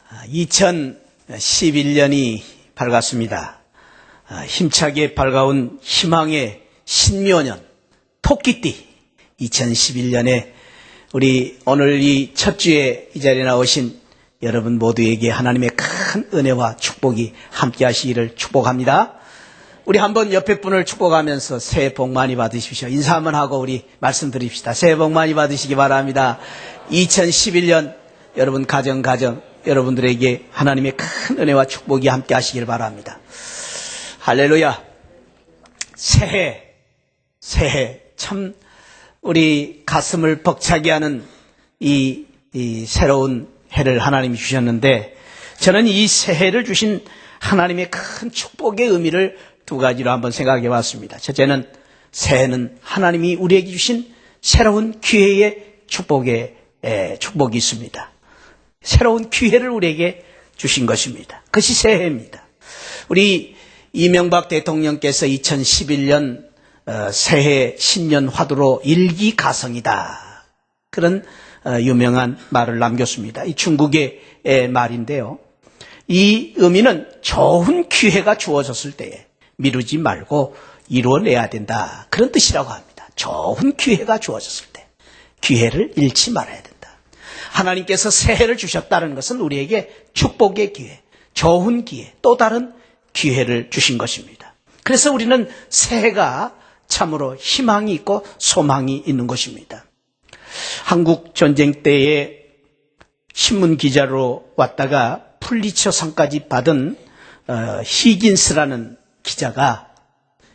2011년이 밝았습니다. 힘차게 밝아온 희망의 신묘년, 토끼띠 2011년에 우리 오늘 이 첫 주에 이 자리에 나오신 여러분 모두에게 하나님의 큰 은혜와 축복이 함께 하시기를 축복합니다. 우리 한번 옆에 분을 축복하면서 새해 복 많이 받으십시오. 인사 한번 하고 우리 말씀드립시다. 새해 복 많이 받으시기 바랍니다. 2011년 여러분 가정 여러분들에게 하나님의 큰 은혜와 축복이 함께 하시길 바랍니다. 할렐루야. 새해 참 우리 가슴을 벅차게 하는 이 새로운 해를 하나님이 주셨는데, 저는 이 새해를 주신 하나님의 큰 축복의 의미를 두 가지로 한번 생각해 봤습니다. 첫째는 새해는 하나님이 우리에게 주신 새로운 기회의 축복이 있습니다. 새로운 기회를 우리에게 주신 것입니다. 그것이 새해입니다. 우리 이명박 대통령께서 2011년 새해 신년 화두로 일기가성이다, 그런 유명한 말을 남겼습니다. 이 중국의 말인데요, 이 의미는 좋은 기회가 주어졌을 때에 미루지 말고 이루어내야 된다, 그런 뜻이라고 합니다. 좋은 기회가 주어졌을 때 기회를 잃지 말아야 된다. 하나님께서 새해를 주셨다는 것은 우리에게 축복의 기회, 좋은 기회, 또 다른 기회를 주신 것입니다. 그래서 우리는 새해가 참으로 희망이 있고 소망이 있는 것입니다. 한국 전쟁 때에 신문 기자로 왔다가 풀리처상까지 받은 히긴스라는 기자가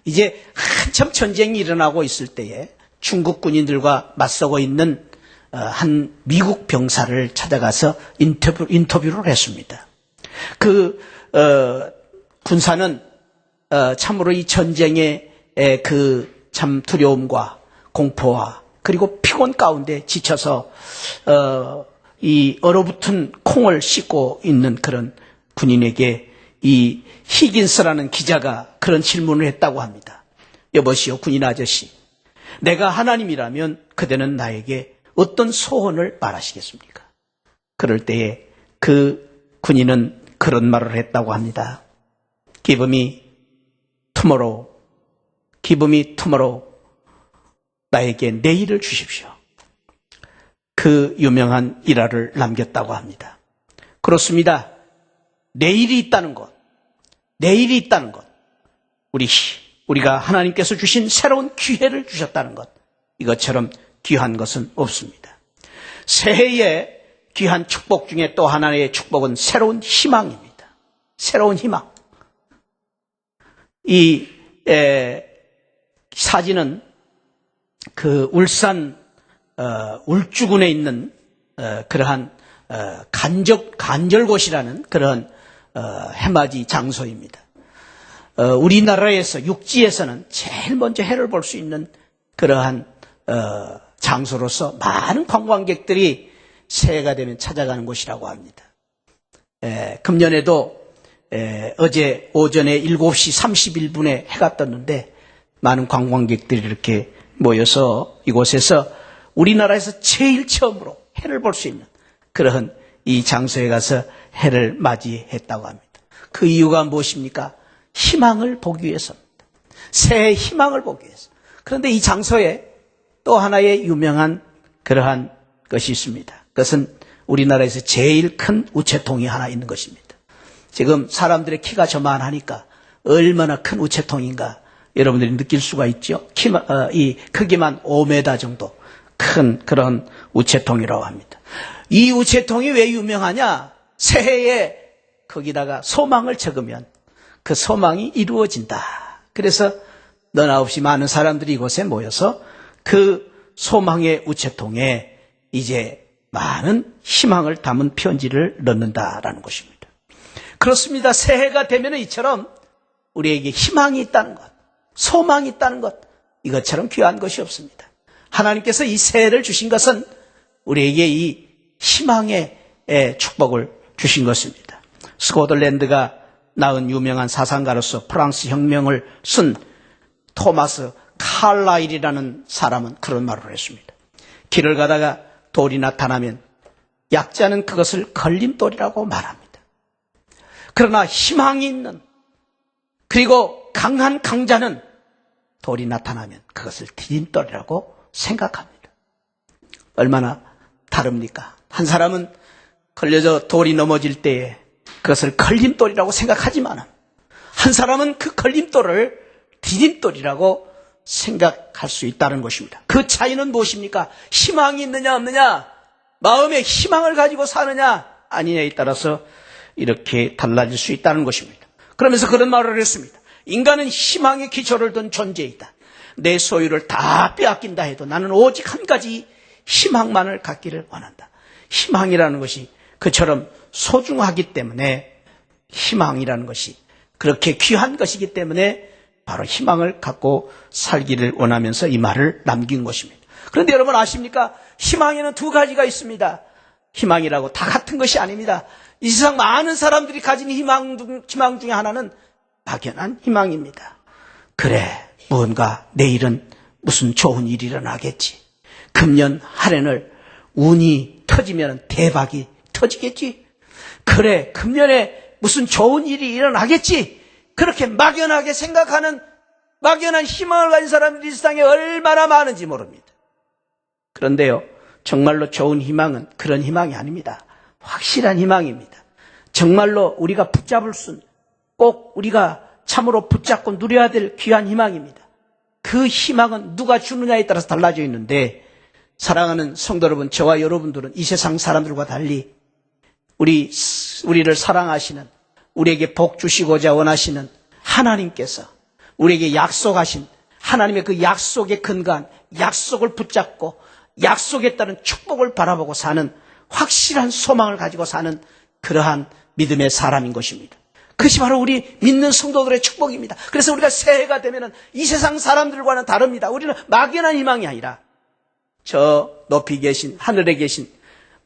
이제 한참 전쟁이 일어나고 있을 때에 중국 군인들과 맞서고 있는 한 미국 병사를 찾아가서 인터뷰를 했습니다. 그 군사는 참으로 이 전쟁의 그 참 두려움과 공포와 그리고 피곤 가운데 지쳐서 이 얼어붙은 콩을 씻고 있는 그런 군인에게 이 히긴스라는 기자가 그런 질문을 했다고 합니다. 여보시오, 군인 아저씨, 내가 하나님이라면 그대는 나에게 어떤 소원을 말하시겠습니까? 그럴 때에 그 군인은 그런 말을 했다고 합니다. Give me tomorrow. 나에게 내일을 주십시오. 그 유명한 일화를 남겼다고 합니다. 그렇습니다. 내일이 있다는 것, 우리가 하나님께서 주신 새로운 기회를 주셨다는 것, 이것처럼 귀한 것은 없습니다. 새해의 귀한 축복 중에 또 하나의 축복은 새로운 희망입니다. 새로운 희망. 이 사진은 그 울산 울주군에 있는 그러한 간절곶이라는 그런 해맞이 장소입니다. 우리나라에서 육지에서는 제일 먼저 해를 볼 수 있는 그러한 장소로서 많은 관광객들이 새해가 되면 찾아가는 곳이라고 합니다. 금년에도 어제 오전에 7시 31분에 해가 떴는데 많은 관광객들이 이렇게 모여서 이곳에서 우리나라에서 제일 처음으로 해를 볼 수 있는 그런 이 장소에 가서 해를 맞이했다고 합니다. 그 이유가 무엇입니까? 희망을 보기 위해서입니다. 새해 희망을 보기 위해서. 그런데 이 장소에 또 하나의 유명한 그러한 것이 있습니다. 그것은 우리나라에서 제일 큰 우체통이 하나 있는 것입니다. 지금 사람들의 키가 저만하니까 얼마나 큰 우체통인가 여러분들이 느낄 수가 있죠. 이 크기만 5m 정도 큰 그런 우체통이라고 합니다. 이 우체통이 왜 유명하냐? 새해에 거기다가 소망을 적으면 그 소망이 이루어진다. 그래서 너나 없이 많은 사람들이 이곳에 모여서 그 소망의 우체통에 이제 많은 희망을 담은 편지를 넣는다라는 것입니다. 그렇습니다. 새해가 되면 이처럼 우리에게 희망이 있다는 것, 소망이 있다는 것, 이것처럼 귀한 것이 없습니다. 하나님께서 이 새해를 주신 것은 우리에게 이 희망의 축복을 주신 것입니다. 스코틀랜드가 낳은 유명한 사상가로서 프랑스 혁명을 쓴 토마스 칼라일이라는 사람은 그런 말을 했습니다. 길을 가다가 돌이 나타나면 약자는 그것을 걸림돌이라고 말합니다. 그러나 희망이 있는, 그리고 강한 강자는 돌이 나타나면 그것을 디딤돌이라고 생각합니다. 얼마나 다릅니까? 한 사람은 걸려져 돌이 넘어질 때에 그것을 걸림돌이라고 생각하지만, 한 사람은 그 걸림돌을 디딤돌이라고 생각할 수 있다는 것입니다. 그 차이는 무엇입니까? 희망이 있느냐 없느냐, 마음에 희망을 가지고 사느냐 아니냐에 따라서 이렇게 달라질 수 있다는 것입니다. 그러면서 그런 말을 했습니다. 인간은 희망의 기초를 둔 존재이다. 내 소유를 다 빼앗긴다 해도 나는 오직 한 가지 희망만을 갖기를 원한다. 희망이라는 것이 그처럼 소중하기 때문에, 희망이라는 것이 그렇게 귀한 것이기 때문에 바로 희망을 갖고 살기를 원하면서 이 말을 남긴 것입니다. 그런데 여러분 아십니까? 희망에는 두 가지가 있습니다. 희망이라고 다 같은 것이 아닙니다. 이 세상 많은 사람들이 가진 희망 중에 하나는 막연한 희망입니다. 그래, 뭔가 내일은 무슨 좋은 일이 일어나겠지. 금년 한 해는 운이 터지면 대박이 터지겠지. 그래, 금년에 무슨 좋은 일이 일어나겠지. 그렇게 막연하게 생각하는 막연한 희망을 가진 사람들이 이 세상에 얼마나 많은지 모릅니다. 그런데요, 정말로 좋은 희망은 그런 희망이 아닙니다. 확실한 희망입니다. 정말로 우리가 붙잡을 수, 꼭 우리가 참으로 붙잡고 누려야 될 귀한 희망입니다. 그 희망은 누가 주느냐에 따라서 달라져 있는데, 사랑하는 성도 여러분, 저와 여러분들은 이 세상 사람들과 달리 우리를 사랑하시는, 우리에게 복 주시고자 원하시는 하나님께서 우리에게 약속하신 하나님의 그 약속에 근거한, 약속을 붙잡고 약속에 따른 축복을 바라보고 사는, 확실한 소망을 가지고 사는 그러한 믿음의 사람인 것입니다. 그것이 바로 우리 믿는 성도들의 축복입니다. 그래서 우리가 새해가 되면은 이 세상 사람들과는 다릅니다. 우리는 막연한 희망이 아니라 저 높이 계신, 하늘에 계신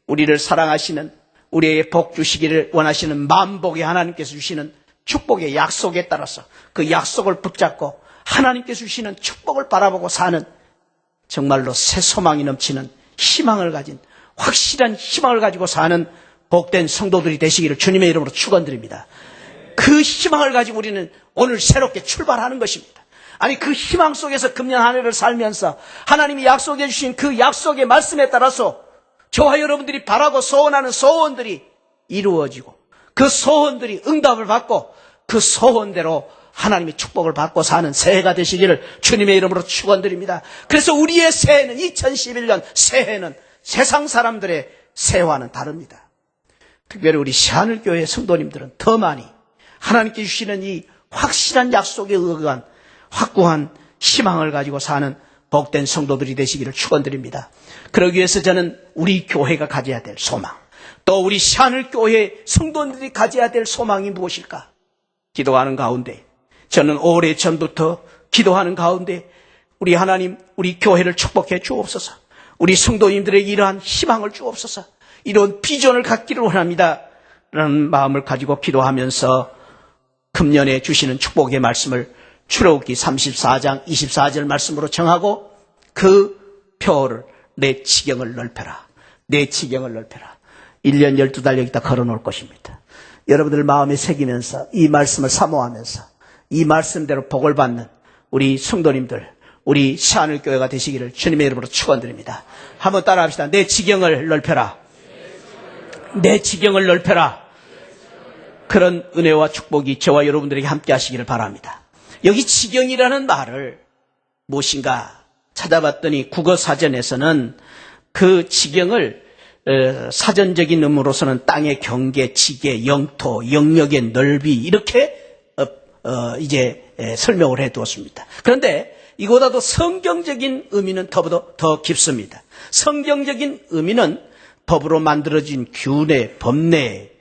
우리를 사랑하시는, 우리에게 복 주시기를 원하시는 만복의 하나님께서 주시는 축복의 약속에 따라서 그 약속을 붙잡고 하나님께서 주시는 축복을 바라보고 사는, 정말로 새 소망이 넘치는 희망을 가진, 확실한 희망을 가지고 사는 복된 성도들이 되시기를 주님의 이름으로 축원드립니다. 그 희망을 가지고 우리는 오늘 새롭게 출발하는 것입니다. 아니, 그 희망 속에서 금년 한 해를 살면서 하나님이 약속해 주신 그 약속의 말씀에 따라서 저와 여러분들이 바라고 소원하는 소원들이 이루어지고, 그 소원들이 응답을 받고, 그 소원대로 하나님의 축복을 받고 사는 새해가 되시기를 주님의 이름으로 축원드립니다. 그래서 우리의 새해는, 2011년 새해는 세상 사람들의 새해와는 다릅니다. 특별히 우리 새하늘교회 성도님들은 더 많이 하나님께 주시는 이 확실한 약속에 의한 확고한 희망을 가지고 사는 복된 성도들이 되시기를 축원드립니다. 그러기 위해서 저는 우리 교회가 가져야 될 소망, 또 우리 새하늘교회 성도들이 가져야 될 소망이 무엇일까? 기도하는 가운데, 저는 오래전부터 기도하는 가운데 우리 하나님, 우리 교회를 축복해 주옵소서. 우리 성도님들에게 이러한 희망을 주옵소서. 이런 비전을 갖기를 원합니다 라는 마음을 가지고 기도하면서 금년에 주시는 축복의 말씀을 출애굽기 34장 24절 말씀으로 정하고, 그 표를 내 지경을 넓혀라, 내 지경을 넓혀라. 1년 12달 여기다 걸어놓을 것입니다. 여러분들 마음에 새기면서 이 말씀을 사모하면서 이 말씀대로 복을 받는 우리 성도님들, 우리 새하늘교회가 되시기를 주님의 이름으로 축원드립니다. 한번 따라합시다. 내 지경을 넓혀라, 내 지경을 넓혀라. 그런 은혜와 축복이 저와 여러분들에게 함께 하시기를 바랍니다. 여기 지경이라는 말을 무엇인가 찾아봤더니 국어사전에서는 그 지경을 사전적인 의미로서는 땅의 경계, 지계, 영토, 영역의 넓이, 이렇게 이제 설명을 해 두었습니다. 그런데 이보다도 성경적인 의미는 더 깊습니다. 성경적인 의미는 법으로 만들어진 규례, 법례,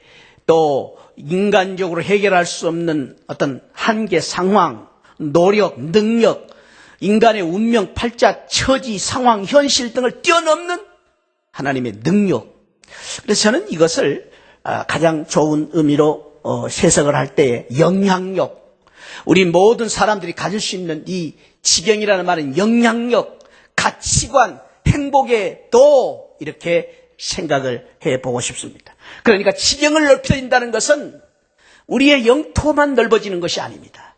또 인간적으로 해결할 수 없는 어떤 한계, 상황, 노력, 능력, 인간의 운명, 팔자, 처지, 상황, 현실 등을 뛰어넘는 하나님의 능력. 그래서 저는 이것을 가장 좋은 의미로 해석을 할 때에 영향력, 우리 모든 사람들이 가질 수 있는 이 지경이라는 말은 영향력, 가치관, 행복의 도, 이렇게 생각을 해보고 싶습니다. 그러니까 지경을 넓혀진다는 것은 우리의 영토만 넓어지는 것이 아닙니다.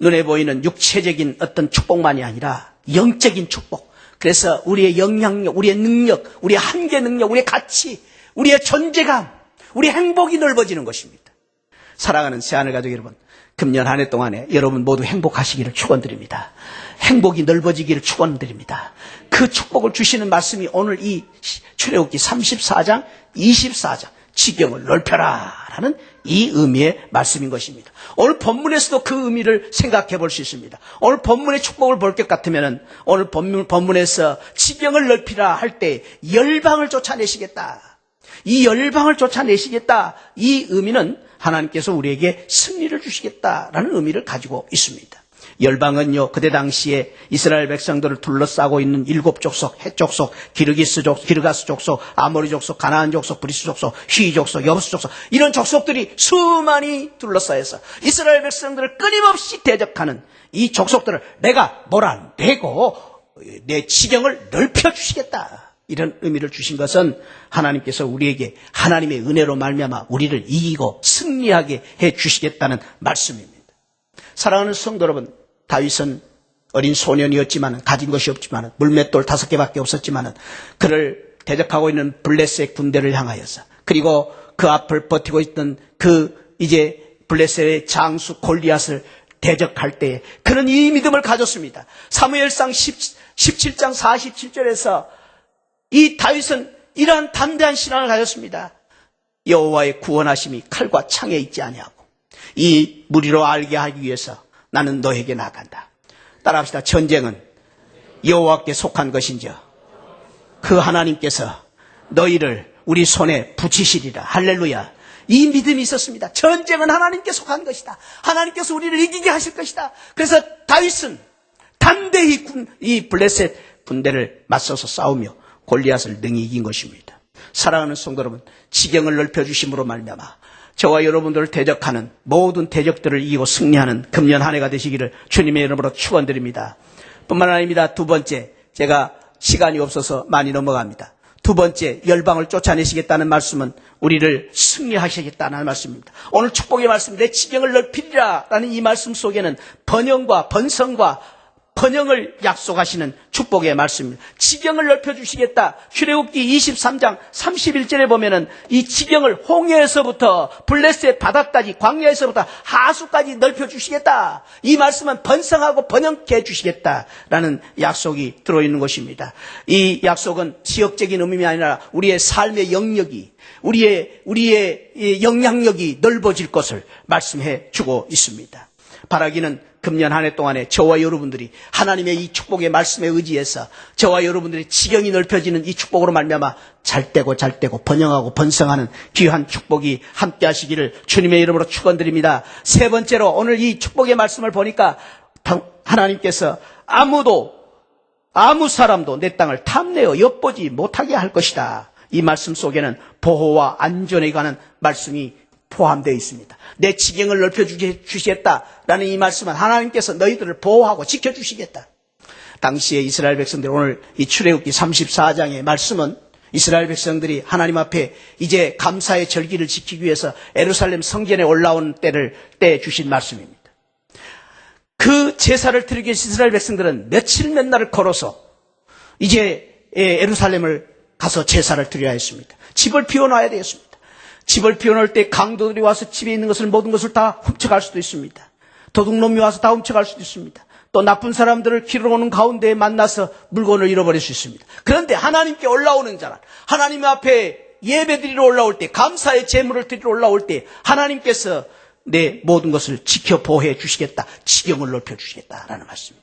눈에 보이는 육체적인 어떤 축복만이 아니라 영적인 축복. 그래서 우리의 영향력, 우리의 능력, 우리의 한계 능력, 우리의 가치, 우리의 존재감, 우리의 행복이 넓어지는 것입니다. 사랑하는 새하늘 가족 여러분, 금년 한 해 동안에 여러분 모두 행복하시기를 축원드립니다. 행복이 넓어지기를 축원드립니다. 그 축복을 주시는 말씀이 오늘 이 출애굽기 34장, 24장 지경을 넓혀라 라는 이 의미의 말씀인 것입니다. 오늘 본문에서도 그 의미를 생각해 볼 수 있습니다. 오늘 본문의 축복을 볼 것 같으면 오늘 본문에서 지경을 넓히라 할 때 열방을 쫓아내시겠다. 이 열방을 쫓아내시겠다. 이 의미는 하나님께서 우리에게 승리를 주시겠다라는 의미를 가지고 있습니다. 열방은요, 그때 당시에 이스라엘 백성들을 둘러싸고 있는 7족속, 헷 족속, 기르가스 족속, 아모리 족속, 가나안 족속, 브리스 족속, 휘 족속, 여부스 족속, 이런 족속들이 수많이 둘러싸여서 이스라엘 백성들을 끊임없이 대적하는 이 족속들을 내가 몰아내고 내 지경을 넓혀주시겠다. 이런 의미를 주신 것은 하나님께서 우리에게 하나님의 은혜로 말미암아 우리를 이기고 승리하게 해주시겠다는 말씀입니다. 사랑하는 성도 여러분, 다윗은 어린 소년이었지만 가진 것이 없지만 물맷돌 5개밖에 없었지만 그를 대적하고 있는 블레셋 군대를 향하여서 그리고 그 앞을 버티고 있던 그 이제 블레셋의 장수 골리앗을 대적할 때에 그는 이 믿음을 가졌습니다. 사무엘상 17장 47절에서 이 다윗은 이러한 담대한 신앙을 가졌습니다. 여호와의 구원하심이 칼과 창에 있지 아니하고 이 무리로 알게 하기 위해서 나는 너에게 나간다. 따라합시다. 전쟁은 여호와께 속한 것인지요 그 하나님께서 너희를 우리 손에 붙이시리라. 할렐루야. 이 믿음이 있었습니다. 전쟁은 하나님께 속한 것이다. 하나님께서 우리를 이기게 하실 것이다. 그래서 다윗은 담대히 이 블레셋 군대를 맞서서 싸우며 골리앗을 능히 이긴 것입니다. 사랑하는 성도 여러분, 지경을 넓혀주심으로 말미암아 저와 여러분들을 대적하는 모든 대적들을 이기고 승리하는 금년 한 해가 되시기를 주님의 이름으로 축원드립니다. 뿐만 아닙니다. 두 번째, 제가 시간이 없어서 많이 넘어갑니다. 두 번째, 열방을 쫓아내시겠다는 말씀은 우리를 승리하시겠다는 말씀입니다. 오늘 축복의 말씀, 내 지경을 넓히리라 라는 이 말씀 속에는 번영과 번성과 번영을 약속하시는 축복의 말씀입니다. 지경을 넓혀주시겠다. 출애굽기 23장 31절에 보면은 이 지경을 홍해에서부터 블레셋 바다까지 광야에서부터 하수까지 넓혀주시겠다. 이 말씀은 번성하고 번영케 해주시겠다라는 약속이 들어있는 것입니다. 이 약속은 지역적인 의미가 아니라 우리의 삶의 영역이 우리의 영향력이 넓어질 것을 말씀해 주고 있습니다. 바라기는 금년 한 해 동안에 저와 여러분들이 하나님의 이 축복의 말씀에 의지해서 저와 여러분들의 지경이 넓혀지는 이 축복으로 말미암아 잘되고 번영하고 번성하는 귀한 축복이 함께 하시기를 주님의 이름으로 축원드립니다. 세 번째로 오늘 이 축복의 말씀을 보니까 하나님께서 아무 사람도 내 땅을 탐내어 엿보지 못하게 할 것이다. 이 말씀 속에는 보호와 안전에 관한 말씀이 포함되어 있습니다. 내 지경을 넓혀주시겠다라는 이 말씀은 하나님께서 너희들을 보호하고 지켜주시겠다. 당시에 이스라엘 백성들, 오늘 이 출애굽기 34장의 말씀은 이스라엘 백성들이 하나님 앞에 이제 감사의 절기를 지키기 위해서 예루살렘 성전에 올라온 때 주신 말씀입니다. 그 제사를 드리기 위해서 이스라엘 백성들은 며칠 몇 날을 걸어서 이제 예루살렘을 가서 제사를 드려야 했습니다. 집을 비워놔야 되었습니다. 집을 비워놓을 때 강도들이 와서 집에 있는 모든 것을 다 훔쳐갈 수도 있습니다. 도둑놈이 와서 다 훔쳐갈 수도 있습니다. 또 나쁜 사람들을 길을 오는 가운데에 만나서 물건을 잃어버릴 수 있습니다. 그런데 하나님께 올라오는 자는 하나님 앞에 예배드리러 올라올 때, 감사의 제물을 드리러 올라올 때 하나님께서 내 모든 것을 지켜 보호해 주시겠다. 지경을 넓혀 주시겠다라는 말씀입니다.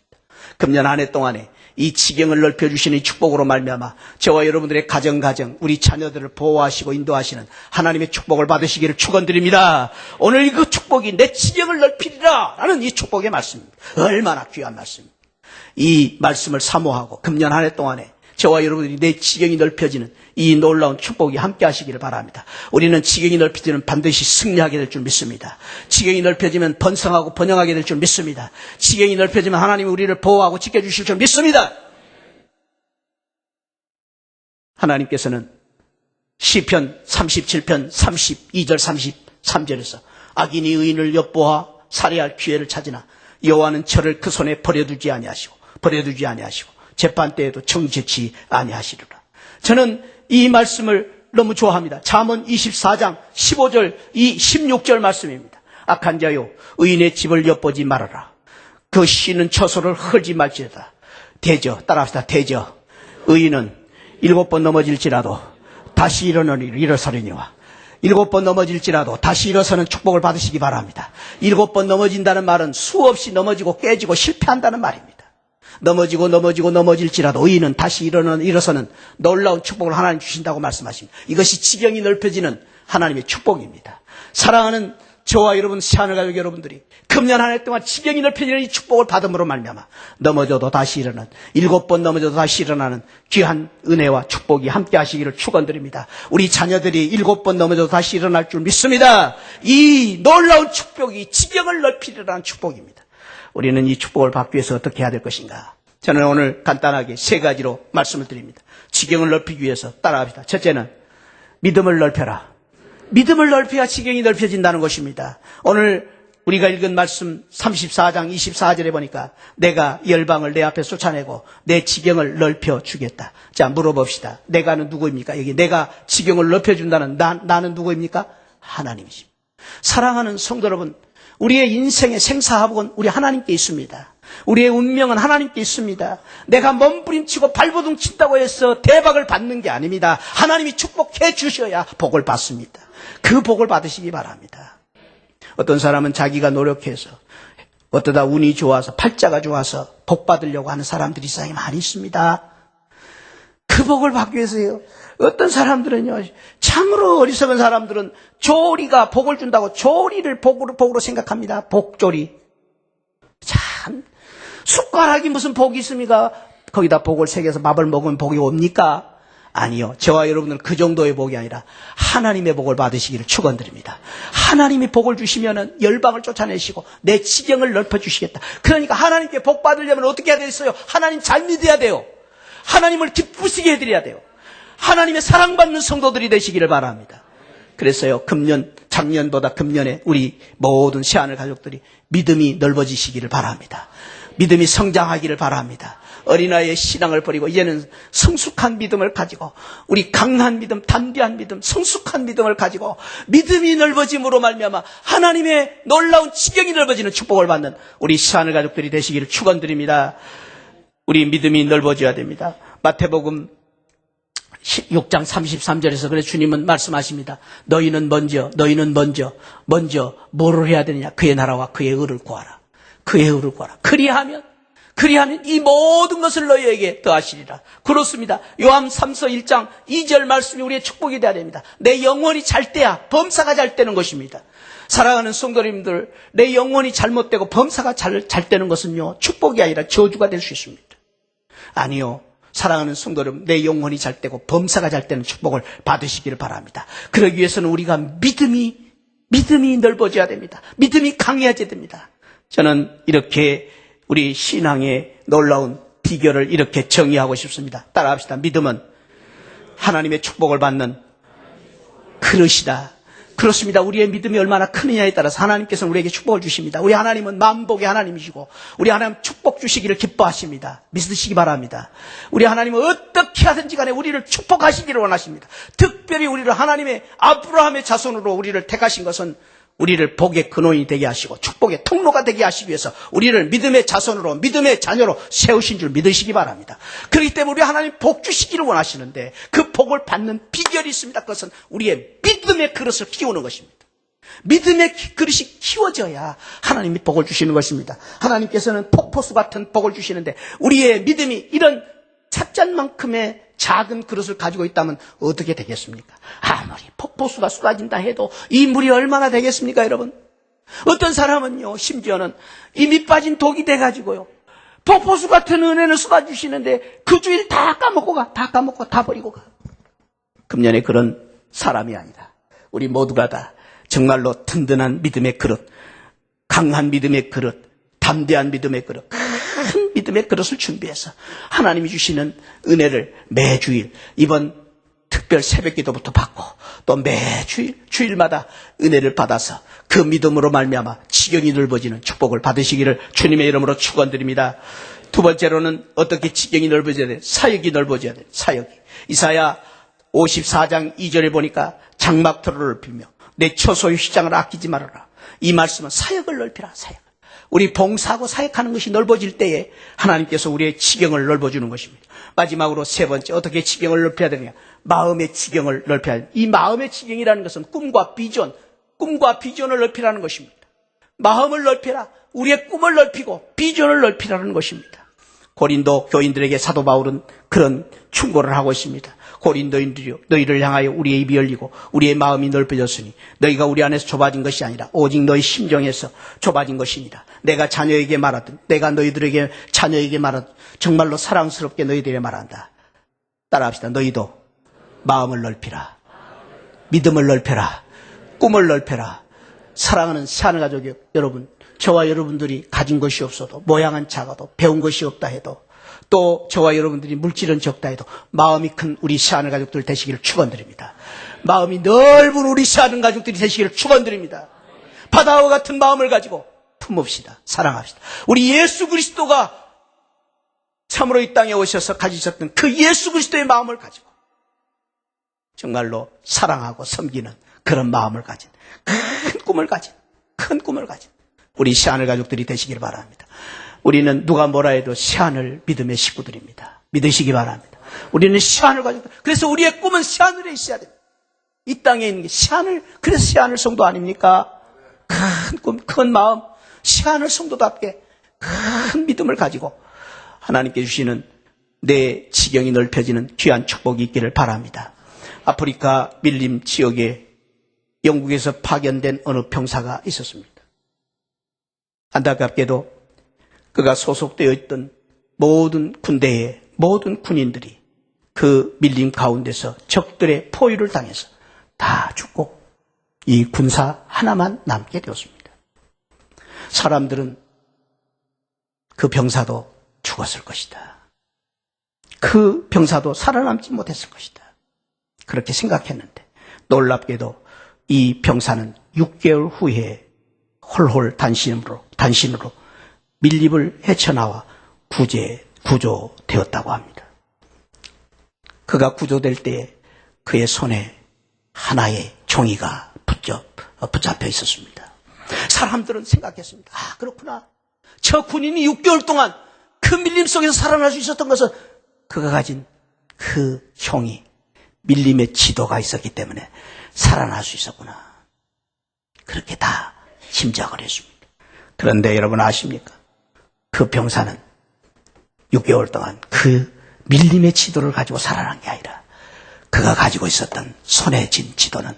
금년 한 해 동안에 이 지경을 넓혀주시는 이 축복으로 말미암아 저와 여러분들의 가정, 우리 자녀들을 보호하시고 인도하시는 하나님의 축복을 받으시기를 축원드립니다. 오늘 그 축복이 내 지경을 넓히리라 라는 이 축복의 말씀입니다. 얼마나 귀한 말씀입니다. 이 말씀을 사모하고 금년 한 해 동안에 저와 여러분들이 내 지경이 넓혀지는 이 놀라운 축복이 함께 하시기를 바랍니다. 우리는 지경이 넓혀지면 반드시 승리하게 될 줄 믿습니다. 지경이 넓혀지면 번성하고 번영하게 될 줄 믿습니다. 지경이 넓혀지면 하나님이 우리를 보호하고 지켜주실 줄 믿습니다. 하나님께서는 시편 37편 32절 33절에서 악인이 의인을 엿보아 살해할 기회를 찾으나 여호와는 저를 그 손에 버려두지 아니하시고 재판 때에도 정죄치 아니하시리라. 저는 이 말씀을 너무 좋아합니다. 잠언 24장 15절 이 16절 말씀입니다. 악한 자요 의인의 집을 엿보지 말아라. 그 씨는 처소를 헐지 말지어다. 대저, 따라합시다. 대저. 의인은 7번 넘어질지라도 다시 일어서리니와 7번 넘어질지라도 다시 일어서는 축복을 받으시기 바랍니다. 7번 넘어진다는 말은 수없이 넘어지고 깨지고 실패한다는 말입니다. 넘어질지라도 의인은 다시 일어서는 놀라운 축복을 하나님 주신다고 말씀하십니다. 이것이 지경이 넓혀지는 하나님의 축복입니다. 사랑하는 저와 여러분, 시안을 가족 여러분들이 금년 한 해 동안 지경이 넓혀지는 이 축복을 받음으로 말미암아 넘어져도 다시 일어나는 7번 넘어져도 다시 일어나는 귀한 은혜와 축복이 함께 하시기를 축원드립니다. 우리 자녀들이 7번 넘어져도 다시 일어날 줄 믿습니다. 이 놀라운 축복이 지경을 넓히리라는 축복입니다. 우리는 이 축복을 받기 위해서 어떻게 해야 될 것인가? 저는 오늘 간단하게 3가지로 말씀을 드립니다. 지경을 넓히기 위해서 따라합시다. 첫째는 믿음을 넓혀라. 믿음을 넓혀야 지경이 넓혀진다는 것입니다. 오늘 우리가 읽은 말씀 34장 24절에 보니까 내가 열방을 내 앞에 쫓아내고 내 지경을 넓혀주겠다. 자, 물어봅시다. 내가는 누구입니까? 여기 내가 지경을 넓혀준다는 나는 누구입니까? 하나님이십니다. 사랑하는 성도 여러분, 우리의 인생의 생사화복은 우리 하나님께 있습니다. 우리의 운명은 하나님께 있습니다. 내가 몸부림치고 발버둥 친다고 해서 대박을 받는 게 아닙니다. 하나님이 축복해 주셔야 복을 받습니다. 그 복을 받으시기 바랍니다. 어떤 사람은 자기가 노력해서 어떠다 운이 좋아서 팔자가 좋아서 복 받으려고 하는 사람들이 세상에 많이 있습니다. 그 복을 받기 위해서요. 어떤 사람들은요, 참으로 어리석은 사람들은 조리가 복을 준다고 조리를 복으로 생각합니다. 복조리. 참, 숟가락이 무슨 복이 있습니까? 거기다 복을 새겨서 밥을 먹으면 복이 옵니까? 아니요. 저와 여러분들은 그 정도의 복이 아니라 하나님의 복을 받으시기를 축원드립니다. 하나님이 복을 주시면은 열방을 쫓아내시고 내 지경을 넓혀주시겠다. 그러니까 하나님께 복 받으려면 어떻게 해야 되겠어요? 하나님 잘 믿어야 돼요. 하나님을 기쁘시게 해드려야 돼요. 하나님의 사랑받는 성도들이 되시기를 바랍니다. 그래서요, 작년보다 금년에 우리 모든 시안을 가족들이 믿음이 넓어지시기를 바랍니다. 믿음이 성장하기를 바랍니다. 어린아이의 신앙을 버리고 이제는 성숙한 믿음을 가지고 우리 강한 믿음, 담대한 믿음, 성숙한 믿음을 가지고 믿음이 넓어짐으로 말미암아 하나님의 놀라운 지경이 넓어지는 축복을 받는 우리 시안을 가족들이 되시기를 축원드립니다. 우리 믿음이 넓어져야 됩니다. 마태복음 6장 33절에서 그래 주님은 말씀하십니다. 너희는 먼저 뭐를 해야 되느냐? 그의 나라와 그의 의를 구하라. 그의 의를 구하라. 그리하면 이 모든 것을 너희에게 더하시리라. 그렇습니다. 요한 3서 1장 2절 말씀이 우리의 축복이 되어야 됩니다. 내 영혼이 잘 때야 범사가 잘 되는 것입니다. 사랑하는 성도님들, 내 영혼이 잘못되고 범사가 잘 되는 것은요, 축복이 아니라 저주가 될 수 있습니다. 아니요. 사랑하는 성도 여러분, 내 영혼이 잘 되고 범사가 잘 되는 축복을 받으시기를 바랍니다. 그러기 위해서는 우리가 믿음이 넓어져야 됩니다. 믿음이 강해져야 됩니다. 저는 이렇게 우리 신앙의 놀라운 비결을 이렇게 정의하고 싶습니다. 따라합시다. 믿음은 하나님의 축복을 받는 그릇이다. 그렇습니다. 우리의 믿음이 얼마나 크느냐에 따라서 하나님께서는 우리에게 축복을 주십니다. 우리 하나님은 만복의 하나님이시고 우리 하나님 축복 주시기를 기뻐하십니다. 믿으시기 바랍니다. 우리 하나님은 어떻게 하든지 간에 우리를 축복하시기를 원하십니다. 특별히 우리를 하나님의 아브라함의 자손으로 우리를 택하신 것은 우리를 복의 근원이 되게 하시고 축복의 통로가 되게 하시기 위해서 우리를 믿음의 자손으로, 믿음의 자녀로 세우신 줄 믿으시기 바랍니다. 그렇기 때문에 우리 하나님 복 주시기를 원하시는데 그 복을 받는 비결이 있습니다. 그것은 우리의 믿음의 그릇을 키우는 것입니다. 믿음의 그릇이 키워져야 하나님이 복을 주시는 것입니다. 하나님께서는 폭포수 같은 복을 주시는데 우리의 믿음이 이런 찻잔만큼의 작은 그릇을 가지고 있다면 어떻게 되겠습니까? 아무리 폭포수가 쏟아진다 해도 이 물이 얼마나 되겠습니까, 여러분? 어떤 사람은요, 심지어는 이 밑 빠진 독이 돼가지고요, 폭포수 같은 은혜는 쏟아주시는데 그 주일 다 까먹고 다 버리고 가. 금년에 그런 사람이 아니다. 우리 모두가 다 정말로 든든한 믿음의 그릇, 강한 믿음의 그릇, 담대한 믿음의 그릇, 큰 믿음의 그릇을 준비해서 하나님이 주시는 은혜를 매주일, 이번 특별 새벽 기도부터 받고 또 매주일 주일마다 은혜를 받아서 그 믿음으로 말미암아 지경이 넓어지는 축복을 받으시기를 주님의 이름으로 축원드립니다. 두 번째로는 어떻게 지경이 넓어져야 돼? 사역이 넓어져야 돼. 사역이. 이사야 54장 2절에 보니까 장막터를 넓히며 내 처소의 휘장을 아끼지 말아라. 이 말씀은 사역을 넓히라. 사역. 우리 봉사하고 사역하는 것이 넓어질 때에 하나님께서 우리의 지경을 넓어주는 것입니다. 마지막으로 세 번째, 어떻게 지경을 넓혀야 되느냐? 마음의 지경을 넓혀야 됩니다. 이 마음의 지경이라는 것은 꿈과 비전을 넓히라는 것입니다. 마음을 넓혀라. 우리의 꿈을 넓히고 비전을 넓히라는 것입니다. 고린도 교인들에게 사도 바울은 그런 충고를 하고 있습니다. 고린도인들이여, 너희를 향하여 우리의 입이 열리고 우리의 마음이 넓어졌으니 너희가 우리 안에서 좁아진 것이 아니라 오직 너희 심정에서 좁아진 것이니라. 내가 자녀에게 말하든 내가 너희들에게 자녀에게 말하든 정말로 사랑스럽게 너희들에게 말한다. 따라합시다. 너희도 마음을 넓히라. 믿음을 넓혀라. 꿈을 넓혀라. 사랑하는 새하늘 가족 여러분, 저와 여러분들이 가진 것이 없어도, 모양은 작아도, 배운 것이 없다 해도, 또 저와 여러분들이 물질은 적다 해도 마음이 큰 우리 새하늘 가족들 되시기를 축원드립니다. 마음이 넓은 우리 새하늘 가족들이 되시기를 축원드립니다. 바다와 같은 마음을 가지고 품읍시다. 사랑합시다. 우리 예수 그리스도가 참으로 이 땅에 오셔서 가지셨던 그 예수 그리스도의 마음을 가지고 정말로 사랑하고 섬기는 그런 마음을 가진, 큰 꿈을 가진 우리 새하늘 가족들이 되시길 바랍니다. 우리는 누가 뭐라 해도 새하늘 믿음의 식구들입니다. 믿으시기 바랍니다. 우리는 새하늘 가족들. 그래서 우리의 꿈은 새하늘에 있어야 됩니다. 이 땅에 있는 게 새하늘, 그래서 새하늘 성도 아닙니까? 큰 꿈, 큰 마음, 새하늘 성도답게 큰 믿음을 가지고 하나님께 주시는 내 지경이 넓혀지는 귀한 축복이 있기를 바랍니다. 아프리카 밀림 지역에 영국에서 파견된 어느 병사가 있었습니다. 안타깝게도 그가 소속되어 있던 모든 군대의 모든 군인들이 그 밀림 가운데서 적들의 포위를 당해서 다 죽고 이 군사 하나만 남게 되었습니다. 사람들은 그 병사도 죽었을 것이다. 그 병사도 살아남지 못했을 것이다. 그렇게 생각했는데 놀랍게도 이 병사는 6개월 후에 홀홀 단신으로 밀림을 헤쳐나와 구조되었다고 합니다. 그가 구조될 때에 그의 손에 하나의 종이가 붙잡혀 있었습니다. 사람들은 생각했습니다. 아, 그렇구나. 저 군인이 6개월 동안 그 밀림 속에서 살아날 수 있었던 것은 그가 가진 그 종이, 밀림의 지도가 있었기 때문에 살아날 수 있었구나. 그렇게 다 짐작을 했습니다. 그런데 여러분 아십니까? 그 병사는 6개월 동안 그 밀림의 지도를 가지고 살아난 게 아니라 그가 가지고 있었던 손에 쥔 지도는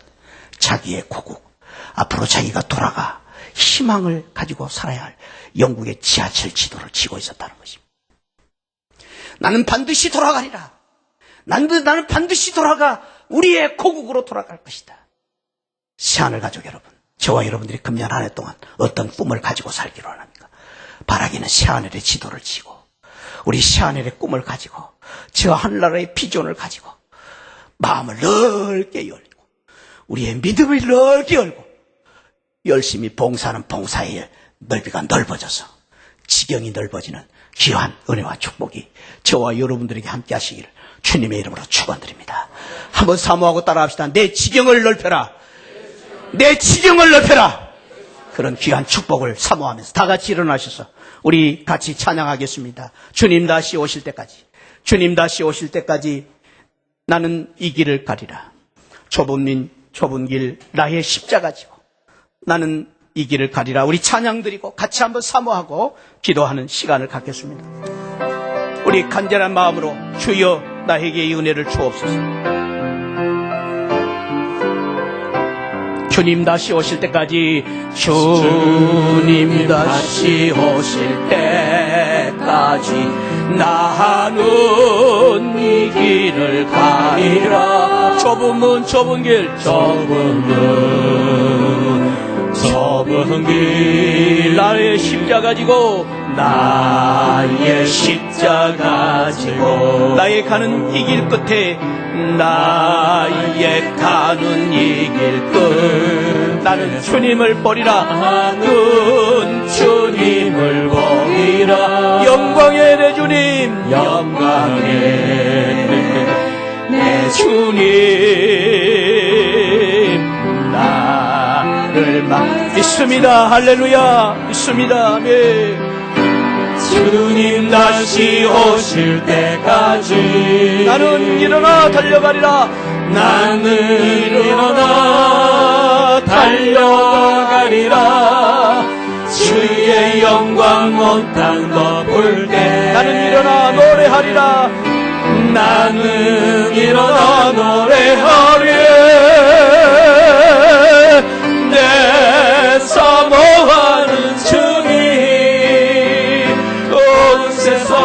자기의 고국, 앞으로 자기가 돌아가 희망을 가지고 살아야 할 영국의 지하철 지도를 쥐고 있었다는 것입니다. 나는 반드시 돌아가리라. 나는 반드시 돌아가 우리의 고국으로 돌아갈 것이다. 새하늘 가족 여러분, 저와 여러분들이 금년 한 해 동안 어떤 꿈을 가지고 살기로 합니까? 바라기는 새하늘의 지도를 지고 우리 새하늘의 꿈을 가지고 저 하늘나라의 비전을 가지고 마음을 넓게 열고 우리의 믿음을 넓게 열고 열심히 봉사하는 봉사의 넓이가 넓어져서 지경이 넓어지는 귀한 은혜와 축복이 저와 여러분들에게 함께 하시기를 주님의 이름으로 축원드립니다. 한번 사모하고 따라합시다. 내 지경을 넓혀라. 내 지경을 넓혀라. 그런 귀한 축복을 사모하면서 다 같이 일어나셔서 우리 같이 찬양하겠습니다. 주님 다시 오실 때까지, 주님 다시 오실 때까지 나는 이 길을 가리라. 좁은 길 나의 십자가 지고 나는 이 길을 가리라. 우리 찬양 드리고 같이 한번 사모하고 기도하는 시간을 갖겠습니다. 우리 간절한 마음으로 주여 나에게 이 은혜를 주옵소서. 주님 다시 오실 때까지, 주님 다시 오실 때까지 나는 이 길을 가리라. 좁은 길 나의 십자가 지고 나의 십자가 지고 나의 가는 이 길 끝에 나의 가는 이 길 끝 나는 주님을 보리라 나는 주님을 보리라 영광의 내 주님 영광의 내 주님 나를 믿습니다. 할렐루야 믿습니다. 아멘. 주님 다시 오실 때까지 나는 일어나 달려가리라 나는 일어나 달려가리라 주의 영광 온 땅 덮을 때 나는 일어나 노래하리라 나는 일어나 노래하리 내 사모하는 주님 온 세상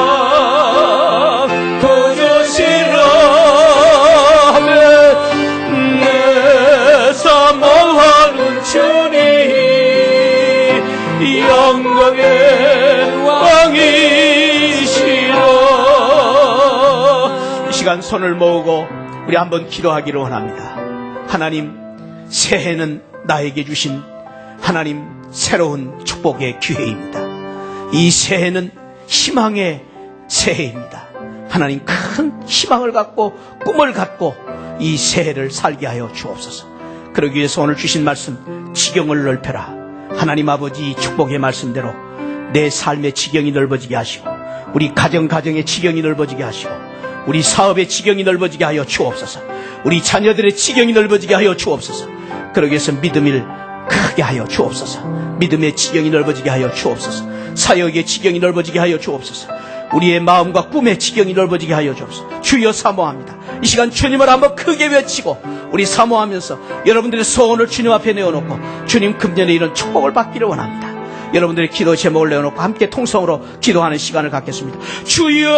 구주시라 하며 내 사모하는 주님 영광의 왕이시라. 이 시간 손을 모으고 우리 한번 기도하기를 원합니다. 하나님, 새해는 나에게 주신 하나님 새로운 축복의 기회입니다. 이 새해는 희망의 새해입니다. 하나님, 큰 희망을 갖고 꿈을 갖고 이 새해를 살게 하여 주옵소서. 그러기 위해서 오늘 주신 말씀, 지경을 넓혀라. 하나님 아버지 축복의 말씀대로 내 삶의 지경이 넓어지게 하시고 우리 가정의 지경이 넓어지게 하시고 우리 사업의 지경이 넓어지게 하여 주옵소서. 우리 자녀들의 지경이 넓어지게 하여 주옵소서. 그러기 위해서 믿음을 크게 하여 주옵소서. 믿음의 지경이 넓어지게 하여 주옵소서. 사역의 지경이 넓어지게 하여 주옵소서. 우리의 마음과 꿈의 지경이 넓어지게 하여 주옵소서. 주여 사모합니다. 이 시간 주님을 한번 크게 외치고 우리 사모하면서 여러분들의 소원을 주님 앞에 내어놓고 주님 금년에 이런 축복을 받기를 원합니다. 여러분들의 기도 제목을 내어놓고 함께 통성으로 기도하는 시간을 갖겠습니다. 주여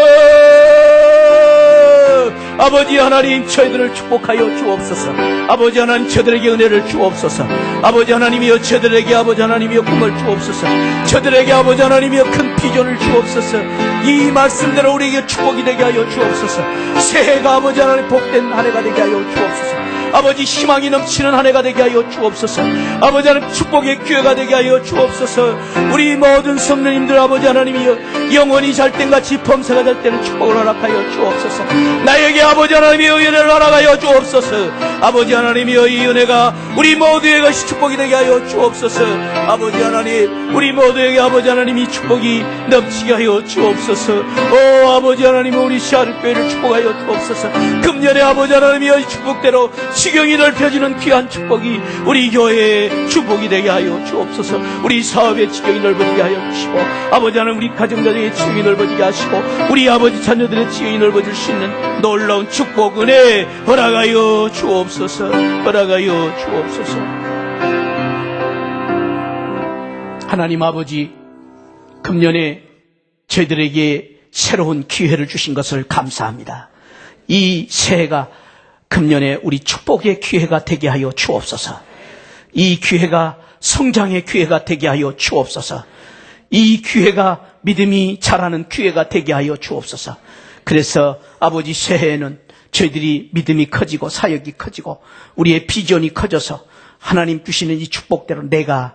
아버지 하나님, 저희들을 축복하여 주옵소서. 아버지 하나님, 저들에게 은혜를 주옵소서. 아버지 하나님이여, 저들에게 아버지 하나님이여 꿈을 주옵소서. 저들에게 아버지 하나님이여 큰 비전을 주옵소서. 이 말씀대로 우리에게 축복이 되게 하여 주옵소서. 새해가 아버지 하나님 복된 한 해가 되게 하여 주옵소서. 아버지 희망이 넘치는 한 해가 되게 하여 주옵소서. 아버지 하나님 축복의 기회가 되게 하여 주옵소서. 우리 모든 성도님들 아버지 하나님이여 영원히 잘 땐같이 범사가 될 때는 축복을 허락하여 주옵소서. 나에게 아버지 하나님이여 은혜를 허락하여 주옵소서. 아버지 하나님이여 이 은혜가 우리 모두의 것이 축복이 되게 하여 주옵소서. 아버지 하나님, 우리 모두에게 아버지 하나님 이 축복이 넘치게 하여 주옵소서. 오 아버지 하나님, 우리 시아르교회를 축복하여 주옵소서. 금년에 아버지 하나님이여 이 축복대로 지경이 넓혀지는 귀한 축복이 우리 교회의 축복이 되게 하여 주옵소서. 우리 사업의 지경이 넓어지게 하여 주시고 아버지 하나님, 우리 가정의 지경이 넓어지게 하시고 우리 아버지 자녀들의 지경이 넓어질 수 있는 놀라운 축복 은혜 허락하여 주옵소서. 허락하여 주옵소서. 하나님 아버지, 금년에 저희들에게 새로운 기회를 주신 것을 감사합니다. 이 새해가 금년에 우리 축복의 기회가 되게 하여 주옵소서. 이 기회가 성장의 기회가 되게 하여 주옵소서. 이 기회가 믿음이 자라는 기회가 되게 하여 주옵소서. 그래서 아버지, 새해에는 저희들이 믿음이 커지고 사역이 커지고 우리의 비전이 커져서 하나님 주시는 이 축복대로 내가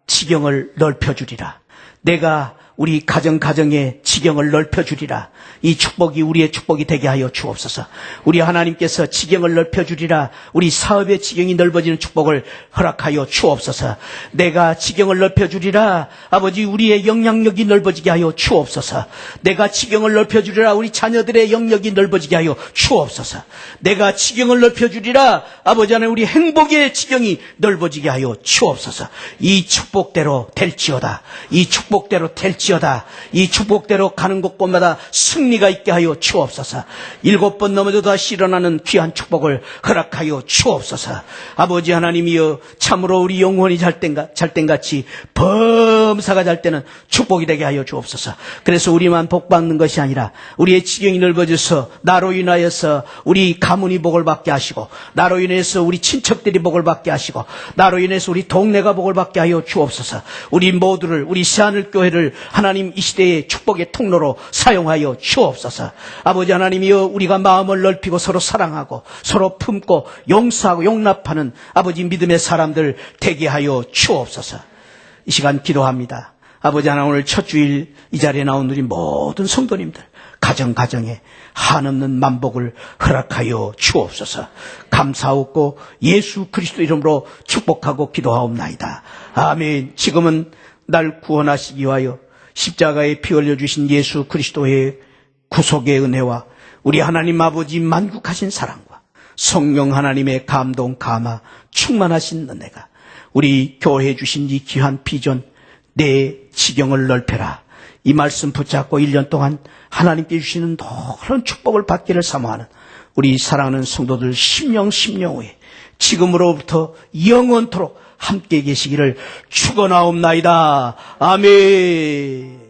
지경을 넓혀주리라. 내가 우리 가정의 지경을 넓혀주리라. 이 축복이 우리의 축복이 되게 하여 주옵소서. 우리 하나님께서 지경을 넓혀주리라. 우리 사업의 지경이 넓어지는 축복을 허락하여 주옵소서. 내가 지경을 넓혀주리라. 아버지, 우리의 영향력이 넓어지게 하여 주옵소서. 내가 지경을 넓혀주리라. 우리 자녀들의 영역이 넓어지게 하여 주옵소서. 내가 지경을 넓혀주리라. 아버지 하나님, 우리 행복의 지경이 넓어지게 하여 주옵소서. 이 축복대로 될지어다. 이 축복대로 될지어다. 이 축복대로 가는 곳곳마다 승리가 있게 하여 주옵소서. 7번 넘어져도 다시 일어나는 귀한 축복을 허락하여 주옵소서. 아버지 하나님이여, 참으로 우리 영혼이 잘 땐같이 범사가 잘 때는 축복이 되게 하여 주옵소서. 그래서 우리만 복받는 것이 아니라 우리의 지경이 넓어져서 나로 인하여서 우리 가문이 복을 받게 하시고 나로 인해서 우리 친척들이 복을 받게 하시고 나로 인해서 우리 동네가 복을 받게 하여 주옵소서. 우리 모두를, 우리 새하늘교회를 하나님 이 시대의 축복의 통로로 사용하여 주옵소서. 아버지 하나님이여, 우리가 마음을 넓히고 서로 사랑하고 서로 품고 용서하고 용납하는 아버지 믿음의 사람들 되게 하여 주옵소서. 이 시간 기도합니다. 아버지 하나님, 오늘 첫 주일 이 자리에 나온 우리 모든 성도님들 가정에 한없는 만복을 허락하여 주옵소서. 감사하고 예수 그리스도 이름으로 축복하고 기도하옵나이다. 아멘. 지금은 날 구원하시기 위하여 십자가에 피 흘려주신 예수 그리스도의 구속의 은혜와 우리 하나님 아버지 만국하신 사랑과 성령 하나님의 감동 감화 충만하신 은혜가 우리 교회에 주신 이 귀한 비전, 내 지경을 넓혀라, 이 말씀 붙잡고 1년 동안 하나님께 주시는 노란 축복을 받기를 사모하는 우리 사랑하는 성도들 심령 후에 지금으로부터 영원토록 함께 계시기를 축원하옵나이다. 아멘.